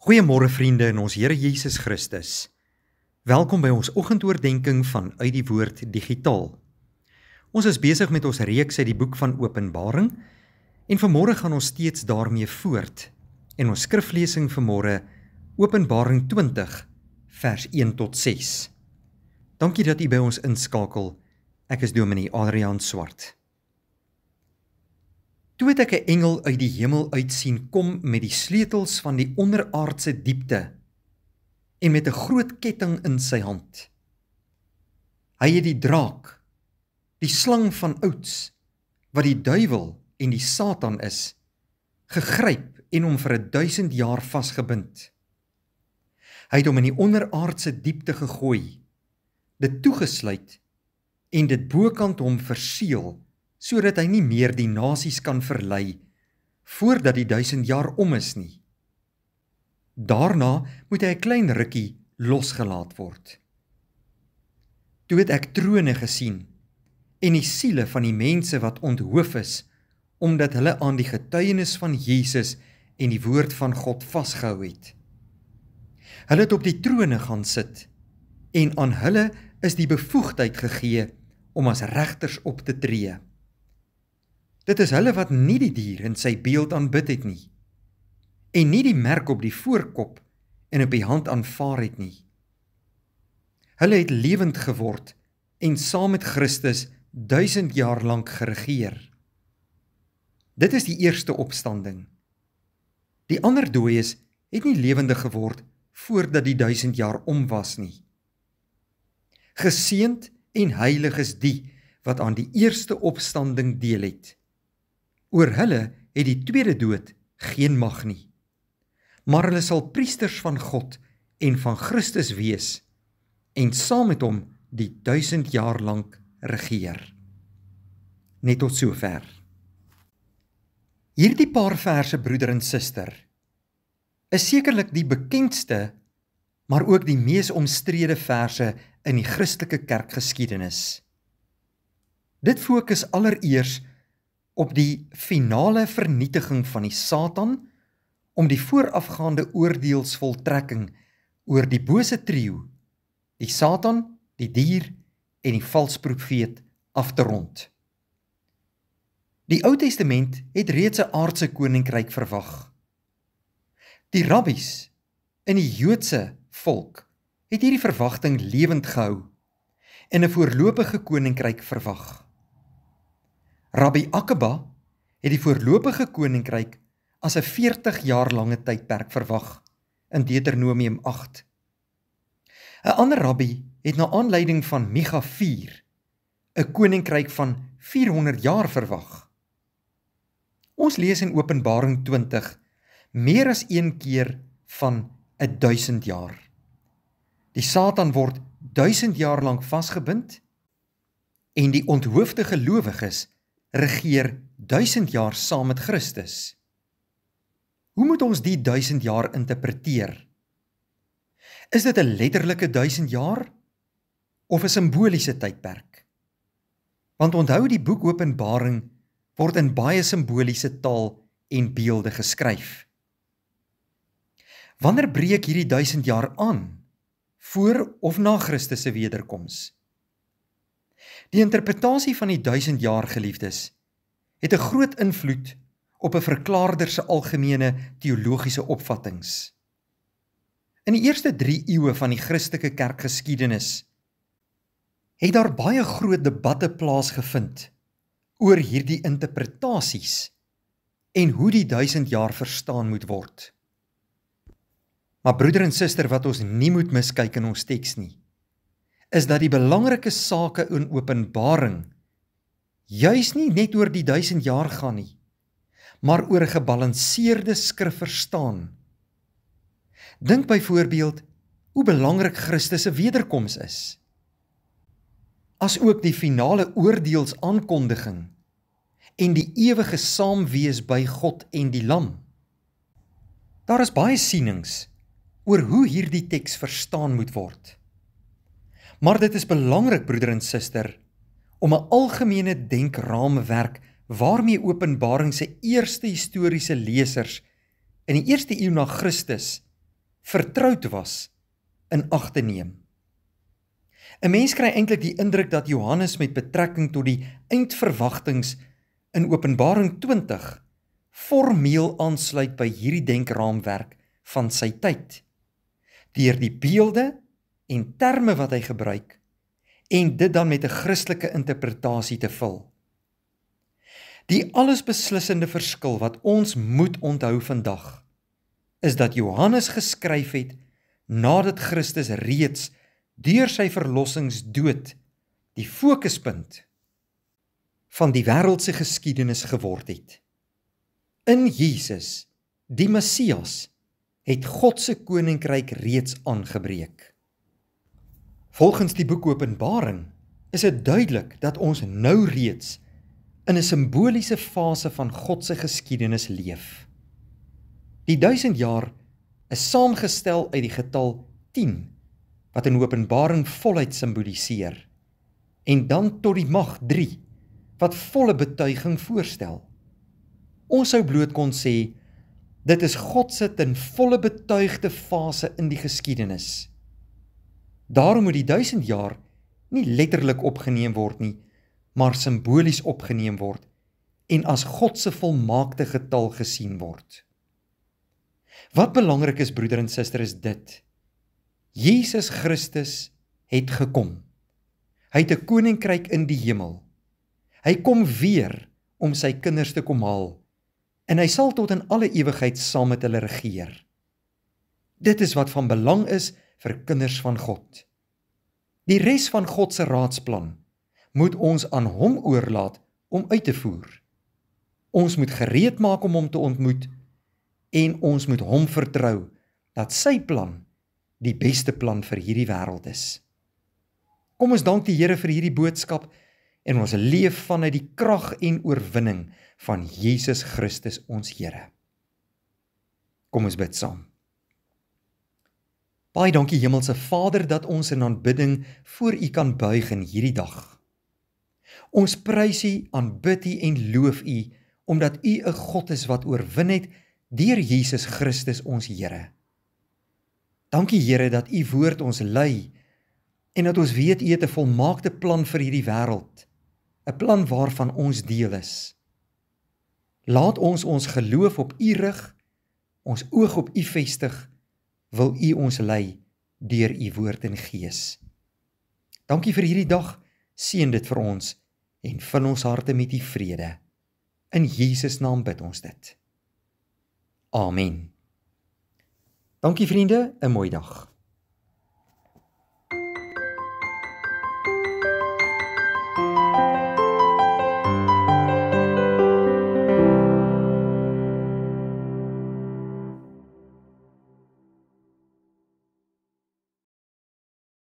Goeiemôre vriende in ons Here Jesus Christus. Welkom by ons oggendoordenkings van uit die woord digitaal. Ons is besig met ons reeks uit die boek van Openbaring en vanmôre gaan ons steeds daarmee voort. En ons skriflesing vanmôre Openbaring 20 vers 1 tot 6. Dankie dat u by ons inskakel. Ek is Dominee Adriaan Swart. Toe het ek 'n engel uit die hemel uit sien kom met die sleutels van die onderaardse diepte en met 'n groot ketting in sy hand. Hy het die draak, die slang van ouds, wat die duiwel en die Satan is, gegryp en hom vir 1000 jaar vasgebind. Hy het hom in die onderaardse diepte gegooi, dit toegesluit en dit bokant hom verseël, sodat hy nie meer die nasies kan verlei, voordat die 1000 jaar om is nie. Daarna moet hy 'n klein rukkie losgelaat word. Toe het ek trone gesien, en die siele van die mense wat onthoof is, omdat hulle aan die getuienis van Jesus en die woord van God vasgehou het. Hulle het op die trone gaan sit, en aan hulle is die bevoegdheid gegee om as regters op te tree. Dit is hulle wat nie die dier in sy beeld aanbid het nie, en nie die merk op die voorkop en op die hand aanvaar het nie. Hulle het lewend geword en saam met Christus 1000 jaar lank geregeer. Dit is die eerste opstanding. Die ander dooies het nie lewendig geword voordat die 1000 jaar om was nie. Geseënd en heilig is die wat aan die eerste opstanding deel het. Oor hulle het die tweede dood geen mag nie, maar hulle sal priesters van God en van Christus wees, en saam met hom die 1000 jaar lank regeer. Net tot sover. Hierdie paar verse, broeder en suster, is sekerlik die bekendste, maar ook die mees omstrede verse in die Christelike kerkgeskiedenis. Dit fokus allereers op die finale vernietiging van die Satan, om die voorafgaande oordeelsvoltrekking oor die bose trio, die Satan, die dier en die valsprofeet af te rond. Die Ou Testament het reeds 'n aardse koninkryk verwag. Die rabbies in die Joodse volk het hierdie verwagting lewend gehou en 'n voorlopige koninkryk verwag. Rabbi Akiba het die voorlopige koninkryk as 'n 40 jaar lange tydperk verwag in Deuteronomium 8. 'n ander rabbi het na aanleiding van Micha 4 'n koninkryk van 400 jaar verwag. Ons lees in Openbaring 20 meer as een keer van 1000 jaar. Die Satan word 1000 jaar lank vasgebind en die onthoofde gelowiges regeer 1000 jaar saam met Christus. Hoe moet ons die 1000 jaar interpreteer? Is dit 'n letterlike 1000 jaar of 'n simboliese tydperk? Want onthou, die boek Openbaring word in baie simboliese taal en beelde geskryf. Wanneer breek hierdie 1000 jaar aan? Voor of na Christus se wederkoms? Die interpretasie van die 1000 jaar, geliefdes, het 'n groot invloed op 'n verklaarder se algemene teologiese opvattings. In die eerste 3 eeue van die Christelike kerkgeskiedenis het daar baie groot debatte plaasgevind oor hierdie interpretasies en hoe die 1000 jaar verstaan moet word. Maar broeder en suster, wat ons nie moet miskyk in ons teks nie, is dat die belangrike sake in Openbaring juis nie net oor die 1000 jaar gaan nie, maar oor 'n gebalanseerde skrif verstaan. Dink byvoorbeeld hoe belangrik Christus se wederkoms is, as ook die finale oordeelsaankondiging en die ewige saamwees by God en die Lam. Daar is baie sienings oor hoe hierdie teks verstaan moet word. Maar dit is belangrik, broeder en suster, om 'n algemene denkraamwerk waarmee Openbaring se eerste historiese lesers in die eerste eeu na Christus vertroud was, in ag te neem. 'n Mens kry eintlik die indruk dat Johannes met betrekking tot die eindverwagtings in Openbaring 20 formeel aansluit by hierdie denkraamwerk van sy tyd, deur die beelde en terme wat hy gebruik, en dit dan met 'n Christelike interpretasie te vul. Die allesbeslissende verskil wat ons moet onthou vandag, is dat Johannes geskryf het nadat Christus reeds deur sy verlossingsdood die fokuspunt van die wêreldse geskiedenis geword het. In Jesus, die Messias, het God se koninkryk reeds aangebreek. Volgens die boek Openbaring is dit duidelik dat ons nou reeds in 'n simboliese fase van God se geskiedenis leef. Die 1000 jaar is saamgestel uit die getal 10, wat in Openbaring voluit simboliseer, en dan tot die mag 3, wat volle betuiging voorstel. Ons sou bloot kon sê, dit is God se ten volle betuigde fase in die geskiedenis. Daarom moet die 1000 jaar nie letterlik opgeneem word nie, maar simbolies opgeneem word en as God se volmaakte getal gesien word. Wat belangrik is, broeder en suster, is dit: Jesus Christus het gekom. Hy het 'n koninkryk in die hemel. Hy kom weer om sy kinders te kom haal, en hy sal tot in alle ewigheid saam met hulle regeer. Dit is wat van belang is vir kinders van God. Die res van God se raadsplan moet ons aan hom oorlaat om uit te voer. Ons moet gereed maak om hom te ontmoet, en ons moet hom vertrou dat sy plan die beste plan vir hierdie wêreld is. Kom ons dank die Here vir hierdie boodskap en ons leef vanuit die krag en oorwinning van Jesus Christus ons Here. Kom ons bid saam. Baie dankie Hemelse Vader dat ons in aanbidding voor U kan buig in hierdie dag. Ons prys U, aanbid U en loof U, omdat U 'n God is wat oorwin het deur Jesus Christus ons Here. Dankie Here dat U woord ons lei en dat ons weet U het 'n volmaakte plan vir hierdie wêreld, 'n plan waarvan ons deel is. Laat ons geloof op U rig, ons oog op U vestig, wil U ons lei deur U woord en gees. Dankie vir hierdie dag, seën dit vir ons en vul ons harte met U vrede. In Jesus naam bid ons dit. Amen. Dankie vriende, 'n mooi dag.